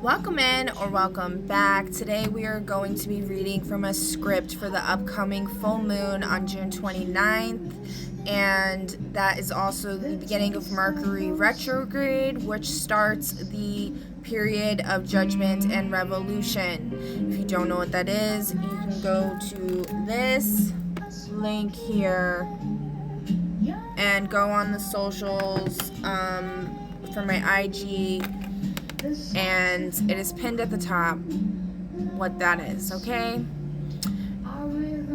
Welcome in or welcome back. Today we are going to be reading from a script for the upcoming full moon on June 29th, and that is also the beginning of Mercury retrograde, which starts the period of judgment and revolution. If you don't know what that is, you can go to this link here and go on the socials for my IG, and it is pinned at the top what that is, okay?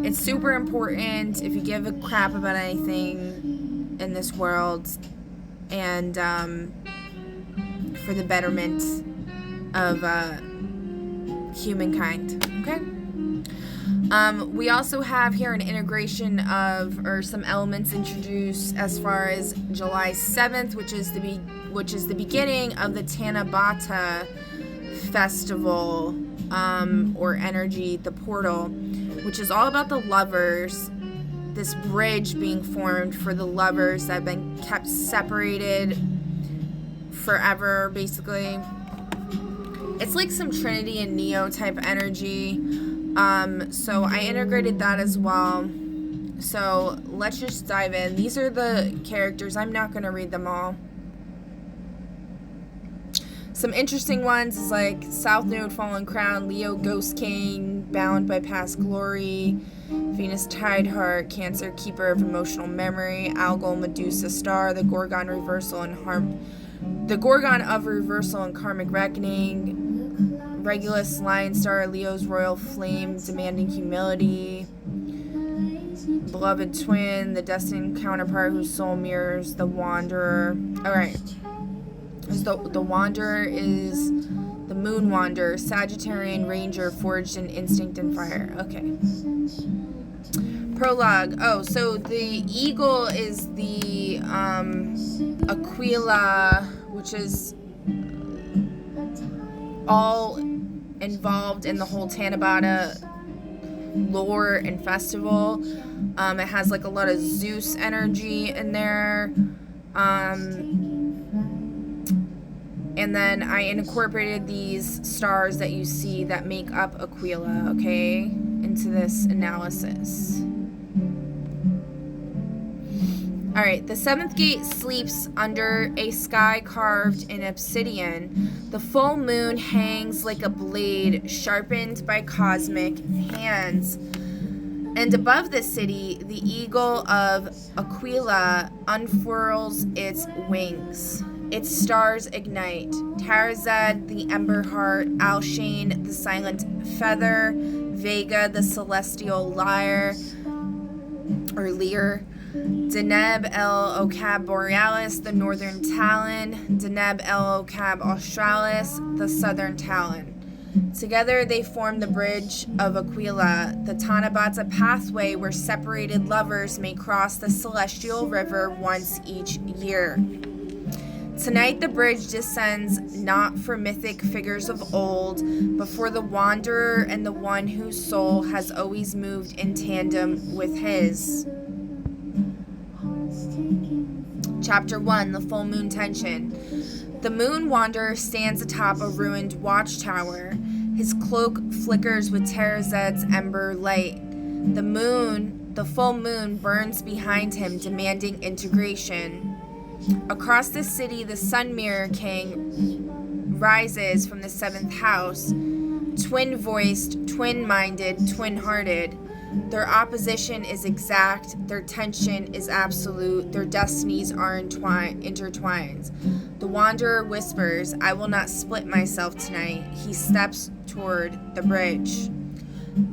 It's super important if you give a crap about anything in this world, and for the betterment of humankind, okay? We also have here an integration of, or some elements introduced as far as July 7th, which is the beginning of the Tanabata festival, or energy, the portal, which is all about the lovers, this bridge being formed for the lovers that have been kept separated forever, basically. It's like some Trinity and Neo type energy. So I integrated that as well. So let's just dive in. These are the characters. I'm not going to read them all. Some interesting ones is like South Node, Fallen Crown, Leo, Ghost King, Bound by Past Glory, Venus, Tideheart, Cancer, Keeper of Emotional Memory, Algol, Medusa, Star, the Gorgon Reversal and the Gorgon of Reversal and Karmic Reckoning, Regulus, Lion Star, Leo's Royal Flame, Demanding Humility, Beloved Twin, the Destined Counterpart whose soul mirrors the Wanderer. Alright. The Wanderer is the Moon Wanderer, Sagittarian Ranger, forged in instinct and fire. Okay. Prologue. Oh, so the eagle is the Aquila, which is all involved in the whole Tanabata lore and festival. It has like a lot of Zeus energy in there. And then I incorporated these stars that you see that make up Aquila, okay, into this analysis. Alright, the seventh gate sleeps under a sky carved in obsidian. The full moon hangs like a blade sharpened by cosmic hands. And above the city, the eagle of Aquila unfurls its wings. Its stars ignite. Tarazed, the Ember Heart, Alshane, the Silent Feather, Vega, the Celestial Lyre, or Lear, Deneb El Okab Borealis, the Northern Talon, Deneb El Okab Australis, the Southern Talon. Together they form the bridge of Aquila, the Tanabata pathway where separated lovers may cross the celestial river once each year. Tonight the bridge descends not for mythic figures of old, but for the wanderer and the one whose soul has always moved in tandem with his. Chapter 1, the full moon tension. The moon wanderer stands atop a ruined watchtower. His cloak flickers with Tarazed's ember light. The full moon burns behind him, demanding integration. Across the city, the Sun Mirror King rises from the seventh house, twin-voiced, twin-minded, twin-hearted. Their opposition is exact, their tension is absolute, their destinies are intertwined. The Wanderer whispers, "I will not split myself tonight." He steps toward the bridge.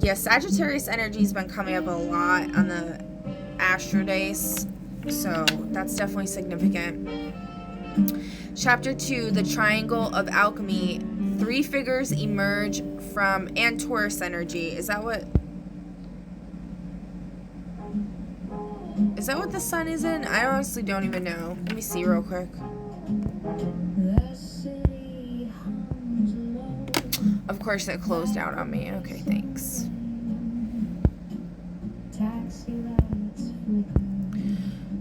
Yeah, Sagittarius energy's been coming up a lot on the Astro Days, so that's definitely significant. Chapter 2, the Triangle of Alchemy. Three figures emerge from, and Taurus energy. Is that what the sun is in? I honestly don't even know. Let me see real quick. Of course it closed out on me. Okay, thanks.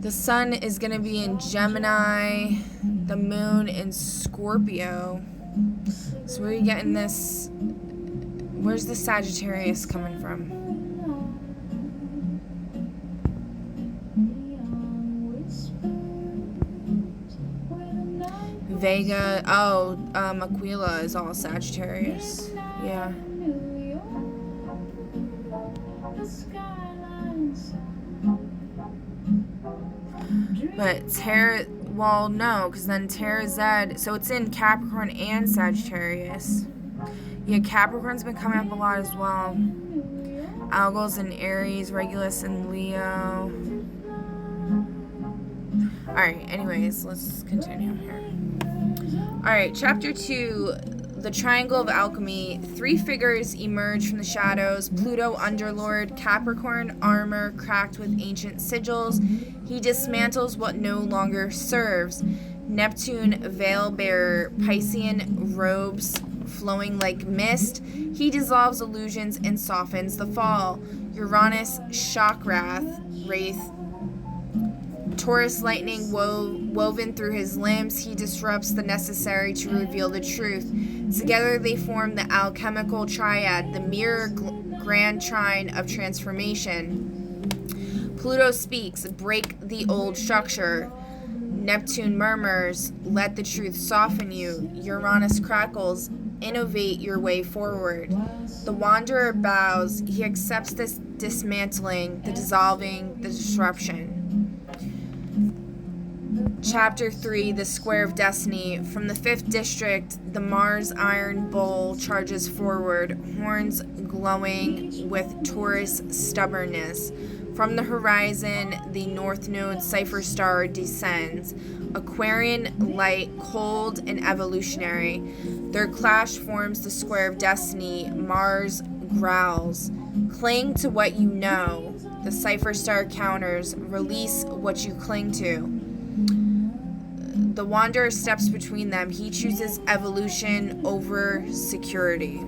The sun is going to be in Gemini, the moon in Scorpio. So where are you getting this? Where's the Sagittarius coming from? Vega. Oh, Aquila is all Sagittarius. Yeah. But Terra, well, no, because then Terra Z, so it's in Capricorn and Sagittarius. Yeah, Capricorn's been coming up a lot as well. Algol's in Aries, Regulus in Leo. Alright, anyways, let's continue here. Alright, chapter 2, the Triangle of Alchemy. 3 figures emerge from the shadows. Pluto, Underlord. Capricorn, armor cracked with ancient sigils. He dismantles what no longer serves. Neptune, veil bearer. Piscean, robes flowing like mist. He dissolves illusions and softens the fall. Uranus, shock wraith. Taurus, lightning woven through his limbs. He disrupts the necessary to reveal the truth. Together they form the alchemical triad, the mirror grand trine of transformation. Pluto speaks, break the old structure. Neptune murmurs, let the truth soften you. Uranus crackles, innovate your way forward. The wanderer bows, he accepts this dismantling, the dissolving, the disruption. Chapter 3, the Square of Destiny. From the 5th district, the Mars Iron Bull charges forward, horns glowing with Taurus stubbornness. From the horizon, the North Node Cipher Star descends. Aquarian light, cold and evolutionary. Their clash forms the Square of Destiny. Mars growls. Cling to what you know. The Cipher Star counters. Release what you cling to. The Wanderer steps between them. He chooses evolution over security.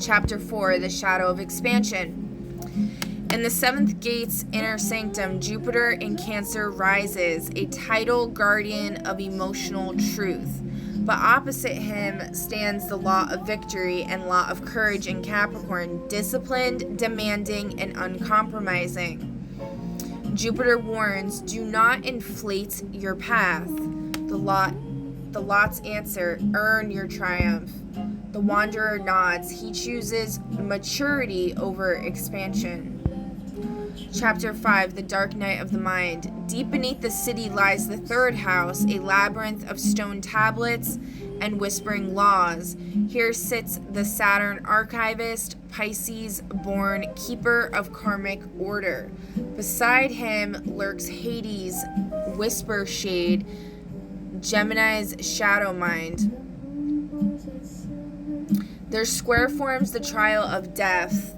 Chapter 4, the Shadow of Expansion. In the 7th gate's inner sanctum, Jupiter in Cancer rises, a tidal guardian of emotional truth. But opposite him stands the law of victory and law of courage in Capricorn, disciplined, demanding, and uncompromising. Jupiter warns, do not inflate your path. The lot's answer, earn your triumph. The wanderer nods. He chooses maturity over expansion. Chapter 5, the Dark Night of the Mind. Deep beneath the city lies the 3rd house, a labyrinth of stone tablets and whispering laws. Here sits the Saturn archivist, Pisces-born keeper of karmic order. Beside him lurks Hades' whisper shade, Gemini's shadow mind. Their square forms the trial of death.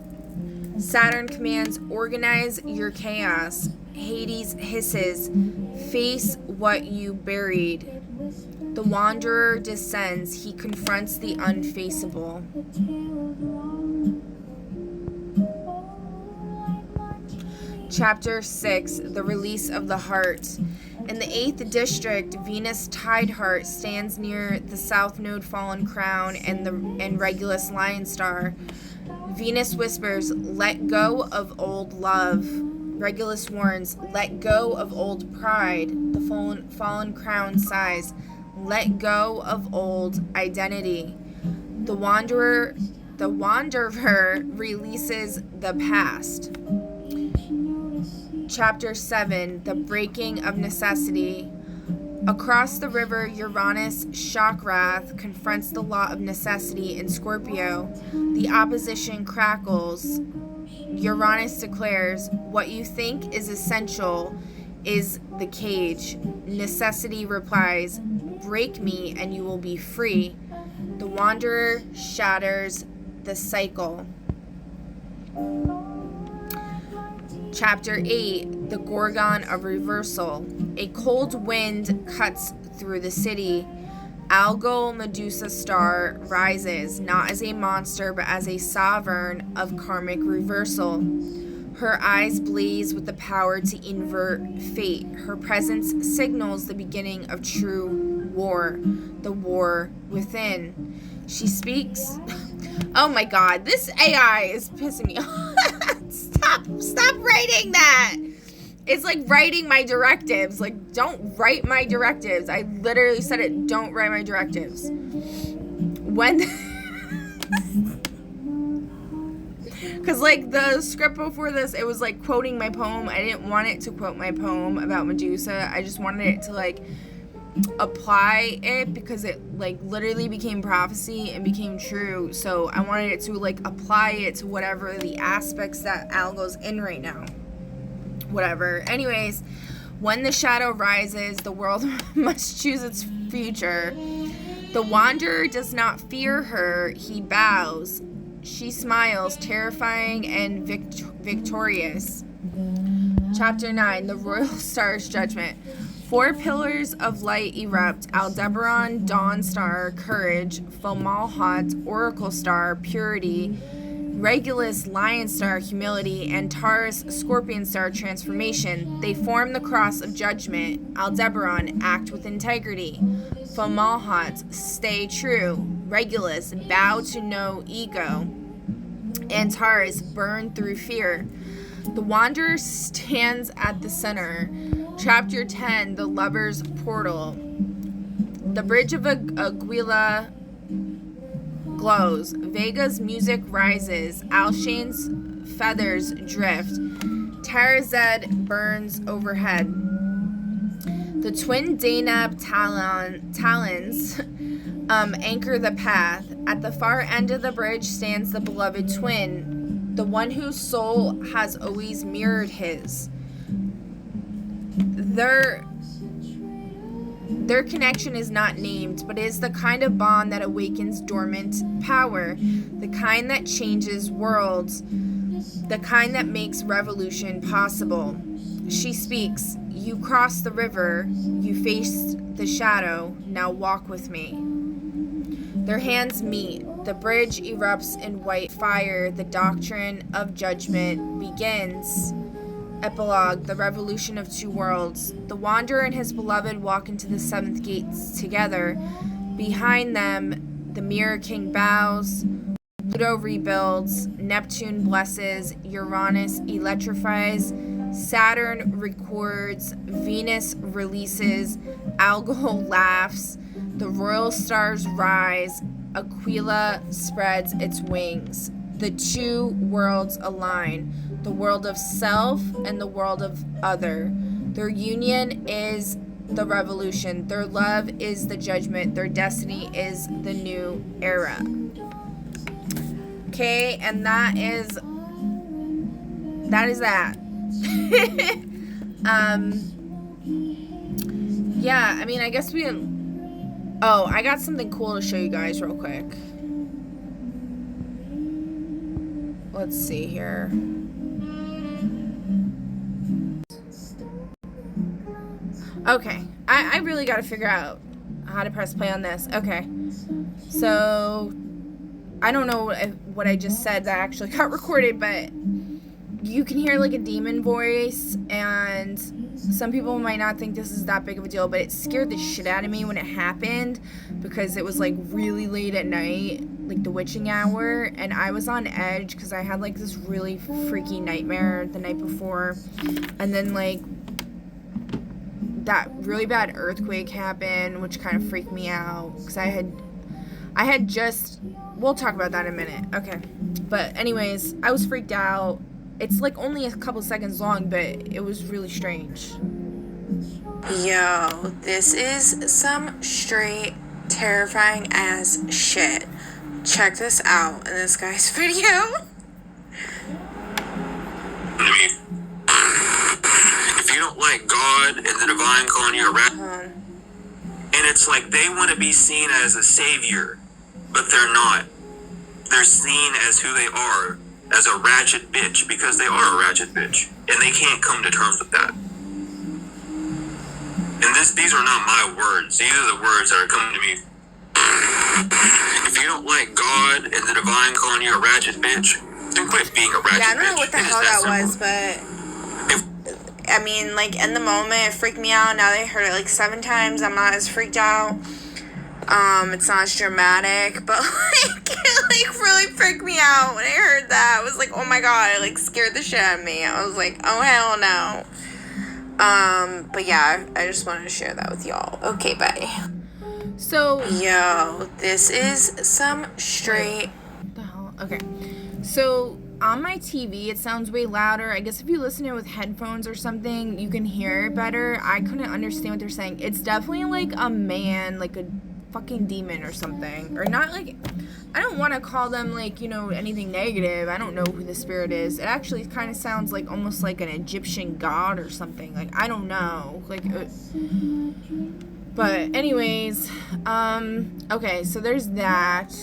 Saturn commands, organize your chaos. Hades hisses, face what you buried. The wanderer descends. He confronts the unfaceable. Chapter 6, the Release of the Heart. In the 8th district, Venus Tideheart stands near the South Node Fallen Crown and Regulus Lion Star. Venus whispers, let go of old love. Regulus warns, let go of old pride. The fallen crown sighs, let go of old identity. The wanderer releases the past. Chapter 7, the Breaking of Necessity. Across the river, Uranus Shockwrath confronts the law of necessity in Scorpio. The opposition crackles. Uranus declares, what you think is essential is the cage. Necessity replies, break me and you will be free. The wanderer shatters the cycle. Chapter 8, the Gorgon of Reversal. A cold wind cuts through the city. Algol Medusa Star rises, not as a monster, but as a sovereign of karmic reversal. Her eyes blaze with the power to invert fate. Her presence signals the beginning of true the war within. She speaks. Oh my god, this AI is pissing me off. Stop writing that. It's like writing my directives. Like, don't write my directives. I literally said it, don't write my directives. When because like the script before this, it was like quoting my poem. I didn't want it to quote my poem about Medusa. I just wanted it to like apply it, because it like literally became prophecy and became true. So I wanted it to like apply it to whatever the aspects that Algo's in right now. Whatever. Anyways, when the shadow rises, the world must choose its future. The wanderer does not fear her, he bows. She smiles, terrifying and victorious. Chapter 9, the Royal Star's Judgment. 4 pillars of light erupt: Aldebaran, Dawn Star, Courage; Fomalhaut, Oracle Star, Purity; Regulus, Lion Star, Humility; and Taurus, Scorpion Star, Transformation. They form the cross of judgment. Aldebaran, act with integrity; Fomalhaut, stay true; Regulus, bow to no ego; and Taurus, burn through fear. The wanderer stands at the center. Chapter 10, the Lover's Portal. The bridge of Aguila glows. Vega's music rises. Alshane's feathers drift. Tarazed burns overhead. The twin Danab talons anchor the path. At the far end of the bridge stands the beloved twin, the one whose soul has always mirrored his. Their connection is not named, but is the kind of bond that awakens dormant power, the kind that changes worlds, the kind that makes revolution possible. She speaks. You cross the river, you face the shadow, now walk with me. Their hands meet. The bridge erupts in white fire. The doctrine of judgment begins. Epilogue, the revolution of 2 worlds. The wanderer and his beloved walk into the 7th gates together. Behind them, the Mirror King bows. Pluto rebuilds. Neptune blesses. Uranus electrifies. Saturn records. Venus releases. Algol laughs. The royal stars rise. Aquila spreads its wings. The 2 worlds align. The world of self and the world of other. Their union is the revolution. Their love is the judgment. Their destiny is the new era. Okay, and that is that. Yeah, I mean, I guess we... Oh, I got something cool to show you guys real quick. Let's see here. Okay, I really got to figure out how to press play on this. Okay, so I don't know what I just said that actually got recorded, but you can hear like a demon voice, and some people might not think this is that big of a deal, but it scared the shit out of me when it happened, because it was like really late at night, like the witching hour, and I was on edge because I had like this really freaky nightmare the night before, and then like that really bad earthquake happened, which kind of freaked me out, because I had just, we'll talk about that in a minute. Okay, but anyways, I was freaked out. It's like only a couple seconds long, but it was really strange. Yo, this is some straight terrifying ass shit. Check this out in this guy's video. If you don't like God and the divine calling you a rat, and it's like they want to be seen as a savior, but they're not. They're seen as who they are, as a ratchet bitch, because they are a ratchet bitch, and they can't come to terms with that. And these are not my words. These are the words that are coming to me. If you don't like God and the divine calling you a ratchet bitch, then quit being a ratchet bitch. Yeah, I don't know what the hell that was, but I mean, like, in the moment, it freaked me out. Now that I heard it, like, 7 times, I'm not as freaked out. It's not as dramatic, but, like, it, like, really freaked me out when I heard that. I was like, oh my god, it, like, scared the shit out of me. I was like, oh, hell no. But yeah, I just wanted to share that with y'all. Okay, bye. So, yo, this is some straight... What the hell? Okay. So, on my TV, it sounds way louder. I guess if you listen to it with headphones or something, you can hear it better. I couldn't understand what they're saying. It's definitely like a man, like a fucking demon or something. Or not like... I don't want to call them, like, you know, anything negative. I don't know who the spirit is. It actually kind of sounds like almost like an Egyptian god or something. Like, I don't know. Like, but anyways, okay, so there's that.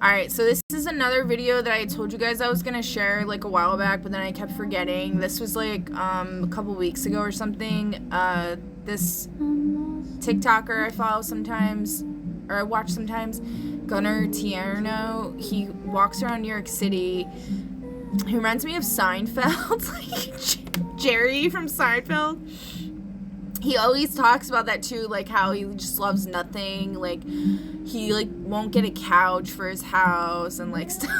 Alright, so this is another video that I told you guys I was going to share, like, a while back, but then I kept forgetting. This was, like, a couple weeks ago or something. This TikToker I follow sometimes... or I watch sometimes, Gunnar Tierno. He walks around New York City. He reminds me of Seinfeld, like Jerry from Seinfeld. He always talks about that too, like how he just loves nothing, like he like won't get a couch for his house and like stuff.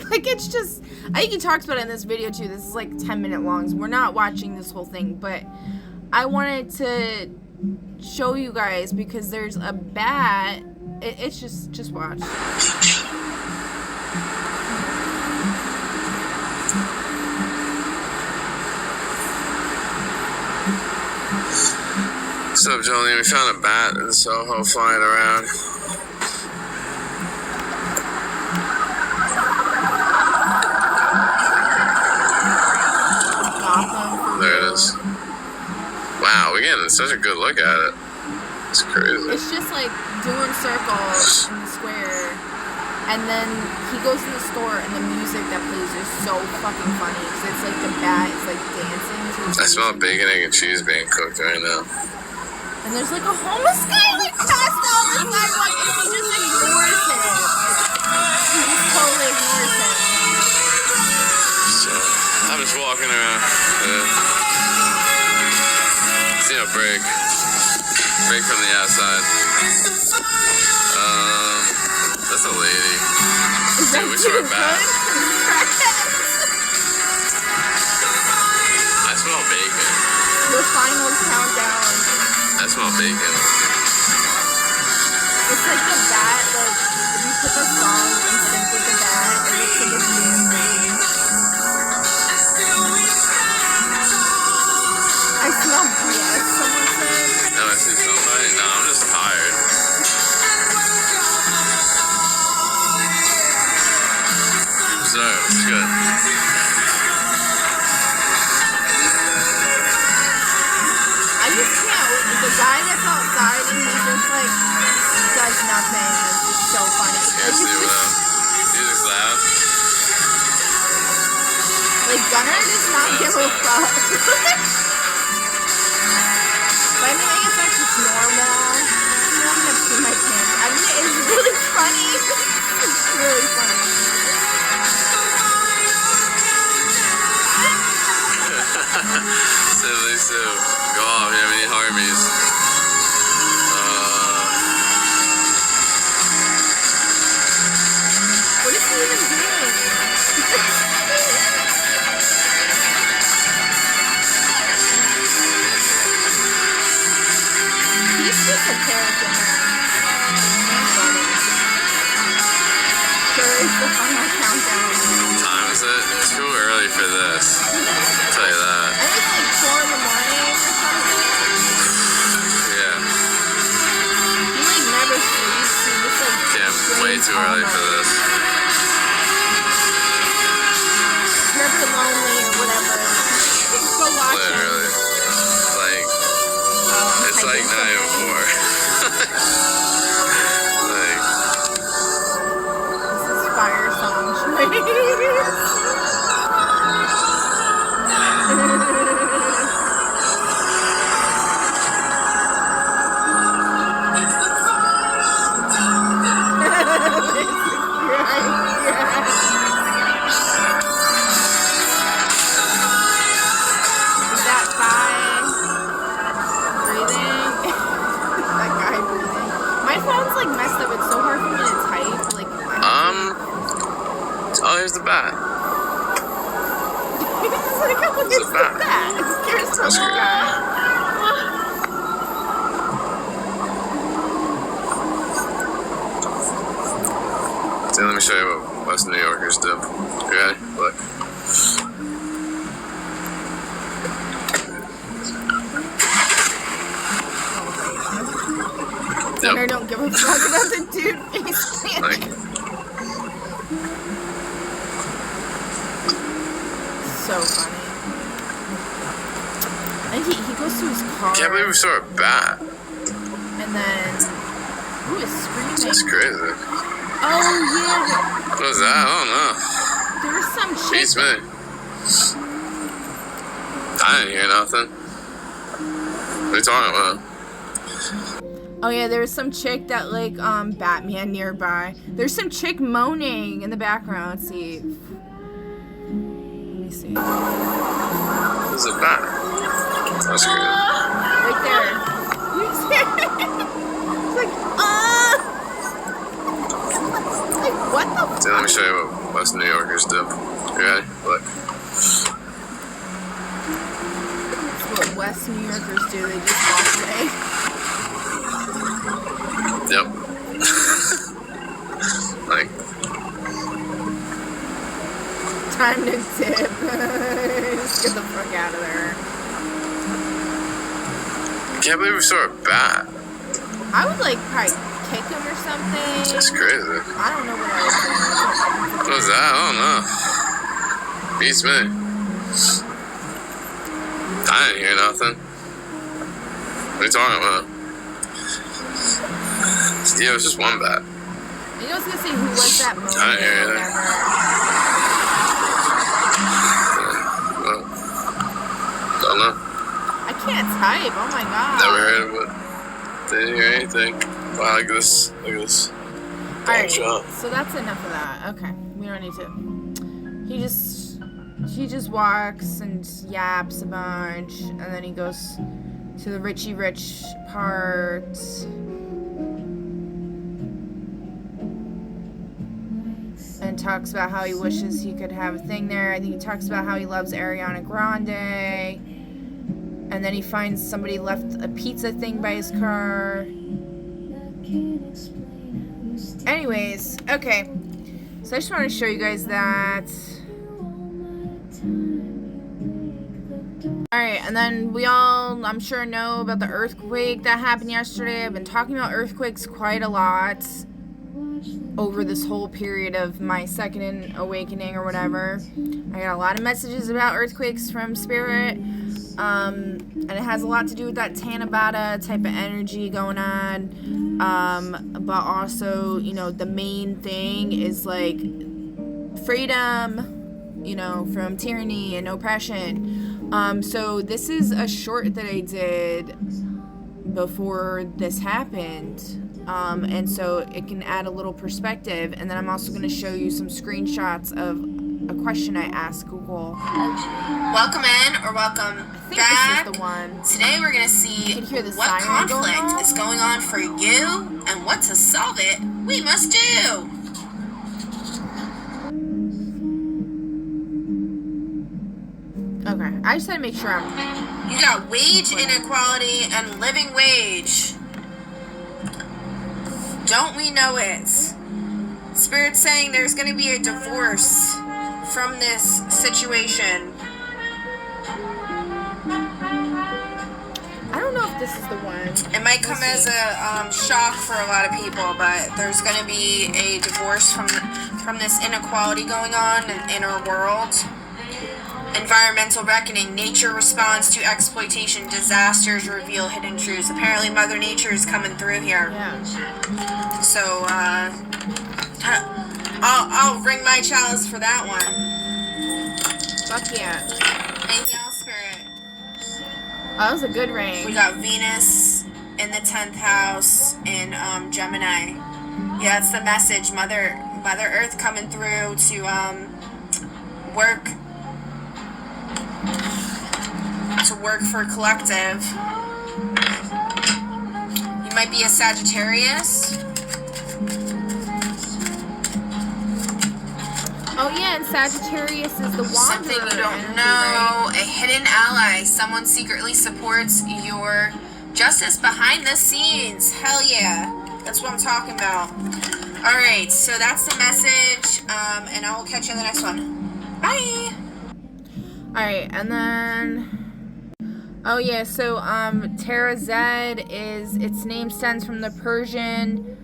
Like it's just, I think he talks about it in this video too. This is like 10-minute long. So we're not watching this whole thing, but I wanted to show you guys because there's a bat. It's just watch. What's up, Jolene? We found a bat in Soho flying around. There it is. Wow, we're getting such a good look at it. It's crazy. It's just like doing circles in the square, and then he goes in the store, and the music that plays is so fucking funny because it's like the bat is like dancing to his I smell music. bacon, egg, and cheese being cooked right now. And there's like a homeless guy like passed on the sidewalk, and he just ignores him. He just totally ignores him. So I'm just walking around. See a break from the outside. That's a lady. Is that Dude, we saw a bat. I smell bacon. The final countdown. I smell bacon. It's like the bat, like, if you put the song in sync with the bat, it looks like it's dancing. I smell BS, someone said. No, I see somebody. No, I'm just tired. So, it's good. I just can't. The guy that's outside and he just like does nothing. It's just so funny. Seriously, music's loud. Like Gunnar does not give a fuck. But I mean, I guess that's just normal. I'm not gonna pee my pants. I mean, it's really funny. It's really funny. Silly Sue. Go off, you have any harmies? What is he even doing? He's just a character, man. He's funny. Sure is the final countdown. What time is it? Too early for this. I'll tell you that. I think it's like 4 in the morning or something. Yeah. He like never sleeps. He just like Damn, way dreams too all early night. for this. If you're ever lonely or whatever, go watch him. Literally. Like, it's like typing not even something. 4. Like, This is fire song choice. phone's like messed up. It's so hard for me to type. Like, oh, here's the bat. It's like, oh, look, it's the bat. Who cares about the guy? See, let me show you what West New Yorkers do. You ready? Look. Yep. I don't give a fuck about the dude face planting. So funny. I think he goes to his car. Can't believe we saw a bat. And then, ooh, it's screaming. That's crazy. Oh yeah. What was that? I don't know. There was some chick. Beats me. I didn't hear nothing. What are you talking about? Oh yeah, there was some chick that like Batman nearby. There's some chick moaning in the background. Let's see. Let me see. There's a bat. That's good. Right there. It's like, like, what the fuck? See, let me show you what West New Yorkers do. You ready? Look. That's what West New Yorkers do. They just walk away. Yep. Like. Time to dip. Just get the fuck out of there. Can't believe we saw a bat. I would like probably kick him or something. That's crazy. I don't know what I would do. What was that? I don't know. Beats me. I didn't hear nothing. What are you talking about? Yeah, it was just one bat. You know, I was gonna say who was that moment I didn't hear or anything. whatever. Well, don't know. I can't type. Oh my god. Never heard of it. Didn't hear anything. Wow, look at this. Look at this. Alright, Shot. so that's enough of that. Okay, we don't need to. He just walks and yaps a bunch, and then he goes to the Richie Rich part. And talks about how he wishes he could have a thing there. I think he talks about how he loves Ariana Grande. And then he finds somebody left a pizza thing by his car. Anyways, okay. So I just want to show you guys that. Alright, and then we all, I'm sure, know about the earthquake that happened yesterday. I've been talking about earthquakes quite a lot over this whole period of my second awakening or whatever. I got a lot of messages about earthquakes from Spirit. And it has a lot to do with that Tanabata type of energy going on. But also, you know, the main thing is like freedom, you know, from tyranny and oppression. So this is a short that I did before this happened. And so it can add a little perspective. And then I'm also going to show you some screenshots of a question I asked Google. Welcome in or welcome I think back. this is the one. Today we're going to see You can hear the what siren going conflict off. is going on for you and what to solve it we must do. Okay, I just had to make sure I'm... You got wage inequality and living wage. Don't we know it? Spirit's saying there's going to be a divorce from this situation. I don't know if this is the one. It might come as a shock for a lot of people, but there's going to be a divorce from this inequality going on in our world. Environmental reckoning. Nature responds to exploitation. Disasters reveal hidden truths. Apparently, Mother Nature is coming through here. Yeah. So, I'll ring my chalice for that one. Fuck yeah. Anything else, Spirit? Oh, that was a good ring. We got Venus in the 10th house in Gemini. Yeah, that's the message. Mother Earth coming through to work for collective. You might be a Sagittarius. Oh yeah, and Sagittarius is the wanderer. Something you don't energy, know. right? A hidden ally. Someone secretly supports your justice behind the scenes. Hell yeah. That's what I'm talking about. Alright, so that's the message. And I will catch you in the next one. Bye. Alright, and then... Oh yeah, so Terra Zed is... Its name stems from the Persian...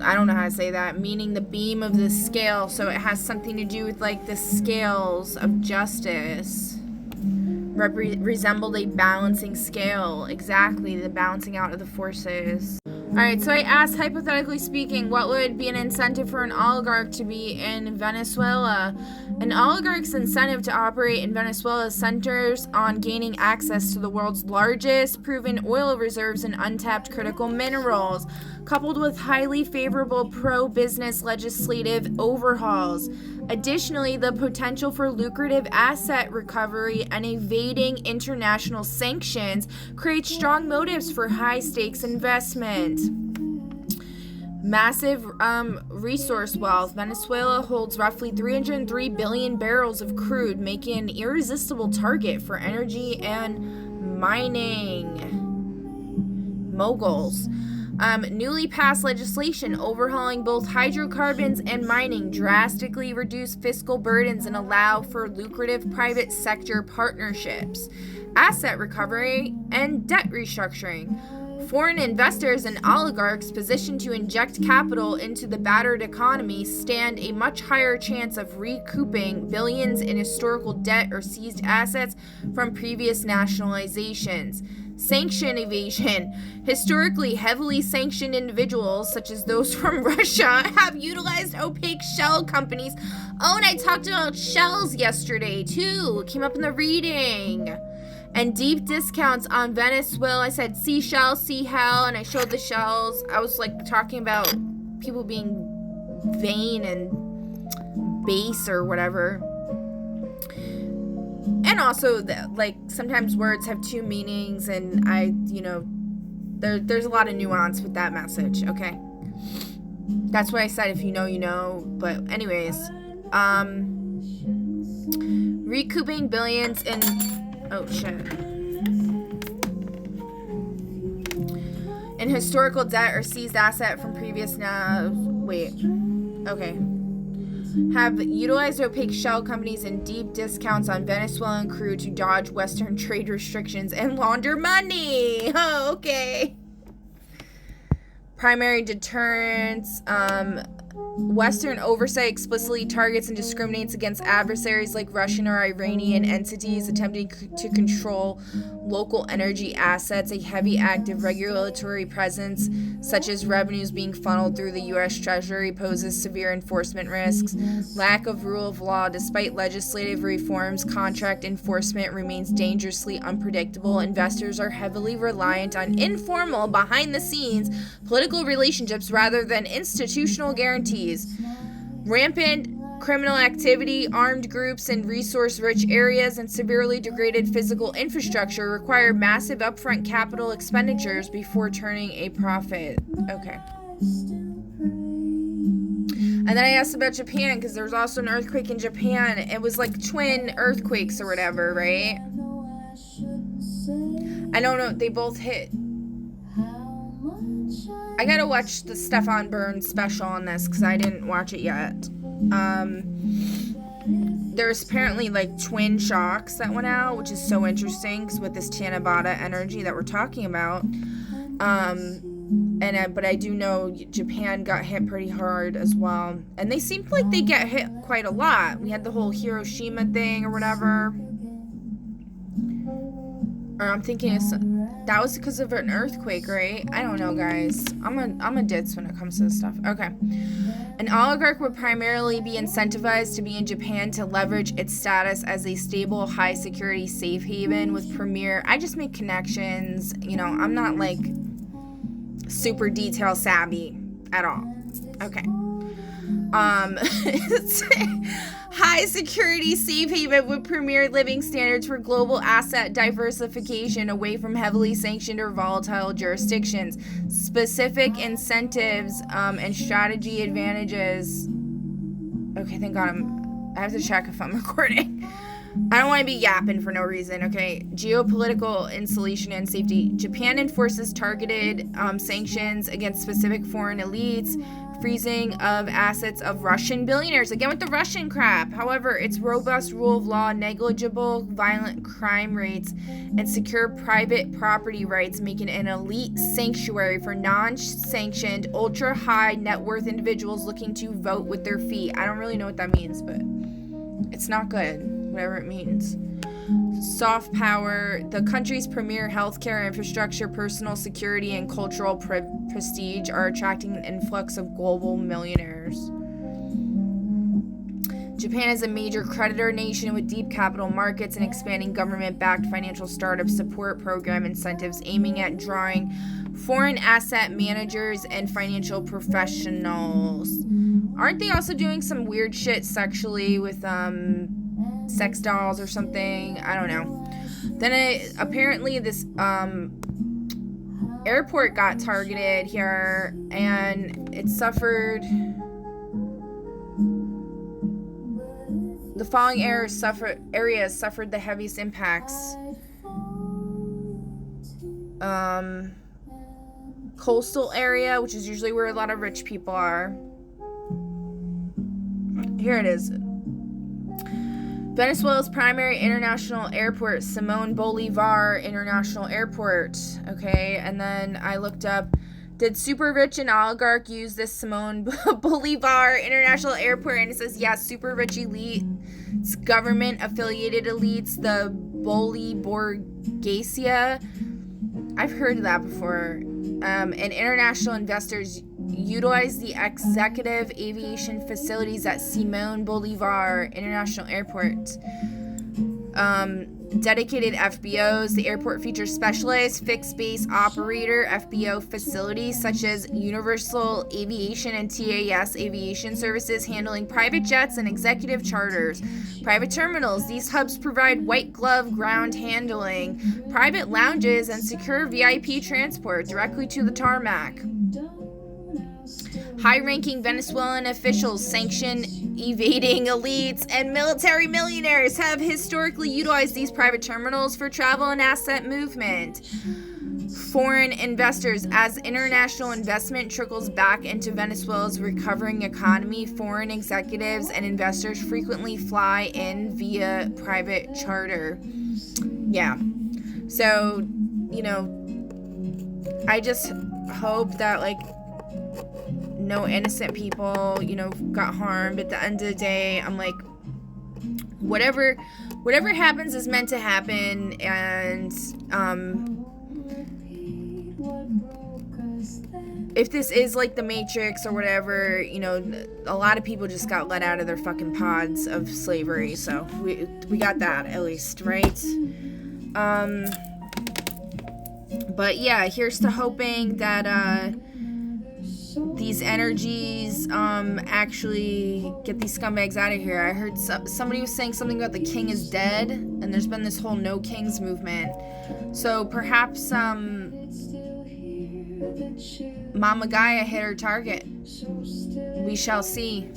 I don't know how to say that, meaning the beam of the scale, so it has something to do with, like, the scales of justice. Resembled a balancing scale. Exactly, the balancing out of the forces. Alright, so I asked, hypothetically speaking, what would be an incentive for an oligarch to be in Venezuela? An oligarch's incentive to operate in Venezuela centers on gaining access to the world's largest proven oil reserves and untapped critical minerals, coupled with highly favorable pro-business legislative overhauls. Additionally, the potential for lucrative asset recovery and evading international sanctions creates strong motives for high-stakes investment. Massive resource wealth. Venezuela holds roughly 303 billion barrels of crude, making an irresistible target for energy and mining moguls. Newly passed legislation overhauling both hydrocarbons and mining drastically reduce fiscal burdens and allow for lucrative private sector partnerships, asset recovery, and debt restructuring. Foreign investors and oligarchs positioned to inject capital into the battered economy stand a much higher chance of recouping billions in historical debt or seized assets from previous nationalizations. Sanction evasion. Historically heavily sanctioned individuals, such as those from Russia, have utilized opaque shell companies. Oh, and I talked about shells yesterday, too. It came up in the reading. And deep discounts on Venezuela. I said seashell, sea hell, and I showed the shells. I was, like, talking about people being vain and base or whatever. And also, like, sometimes words have two meanings, and there's a lot of nuance with that message, okay? That's why I said if you know, you know. But anyways, recouping billions in... Oh, shit. In historical debt or seized asset from previous... Okay. Have utilized opaque shell companies and deep discounts on Venezuelan crude to dodge Western trade restrictions and launder money. Oh, okay. Primary deterrence. Western oversight explicitly targets and discriminates against adversaries like Russian or Iranian entities attempting to control local energy assets. A heavy active regulatory presence, such as revenues being funneled through the U.S. Treasury, poses severe enforcement risks. Lack of rule of law. Despite legislative reforms, contract enforcement remains dangerously unpredictable. Investors are heavily reliant on informal, behind-the-scenes political relationships rather than institutional guarantees. Rampant criminal activity, armed groups in resource-rich areas, and severely degraded physical infrastructure require massive upfront capital expenditures before turning a profit. Okay. And then I asked about Japan, because there was also an earthquake in Japan. It was like twin earthquakes or whatever, right? I don't know. They both hit... I gotta watch the Stefan Burns special on this because I didn't watch it yet. There's apparently like twin shocks that went out, which is so interesting because with this Tanabata energy that we're talking about. But I do know Japan got hit pretty hard as well. And they seemed like they get hit quite a lot. We had the whole Hiroshima thing or whatever. Or I'm thinking that was because of an earthquake, right? I don't know, guys. I'm a ditz when it comes to this stuff. Okay. An oligarch would primarily be incentivized to be in Japan to leverage its status as a stable, high-security safe haven with premier... I just make connections. I'm not, like, super detail savvy at all. Okay. high security safe haven with premier living standards for global asset diversification away from heavily sanctioned or volatile jurisdictions. Specific incentives and strategy advantages. Okay, thank God I have to check if I'm recording. I don't want to be yapping for no reason, okay? Geopolitical insulation and safety. Japan enforces targeted sanctions against specific foreign elites, freezing of assets of Russian billionaires. Again with the Russian crap. However, its robust rule of law, negligible violent crime rates, and secure private property rights make it an elite sanctuary for non-sanctioned, ultra-high net worth individuals looking to vote with their feet. I don't really know what that means, but it's not good, whatever it means. Soft power, the country's premier healthcare infrastructure, personal security, and cultural prestige are attracting an influx of global millionaires. Japan is a major creditor nation with deep capital markets and expanding government-backed financial startup support program incentives aiming at drawing foreign asset managers and financial professionals. Aren't they also doing some weird shit sexually with sex dolls or something? I don't know. Then apparently this airport got targeted here, and it suffered. The following areas suffered the heaviest impacts. Coastal area, which is usually where a lot of rich people are. Here it is. Venezuela's primary international airport, Simón Bolívar International Airport. Okay, and then I looked up, did super rich and oligarch use this Simón Bolívar International Airport? And it says, yeah, super rich elites, government affiliated elites, the Boliborgasia. I've heard of that before. And international investors utilize the executive aviation facilities at Simón Bolívar International Airport. Dedicated FBOs. The airport features specialized fixed-base operator FBO facilities such as Universal Aviation and TAS Aviation Services, handling private jets and executive charters. Private terminals. These hubs provide white-glove ground handling, private lounges, and secure VIP transport directly to the tarmac. High-ranking Venezuelan officials, sanction-evading elites, and military millionaires have historically utilized these private terminals for travel and asset movement. Foreign investors. As international investment trickles back into Venezuela's recovering economy, foreign executives and investors frequently fly in via private charter. Yeah. So, you know, I just hope that, like, no innocent people, you know, got harmed. At the end of the day, I'm like, whatever happens is meant to happen, and if this is like the Matrix or whatever, you know, a lot of people just got let out of their fucking pods of slavery, so we got that at least, right? But yeah, here's to hoping that these energies actually get these scumbags out of here. I heard somebody was saying something about the king is dead, and there's been this whole no kings movement. So perhaps Mama Gaia hit her target. We shall see.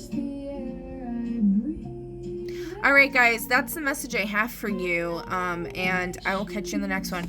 Alright guys, that's the message I have for you, and I will catch you in the next one.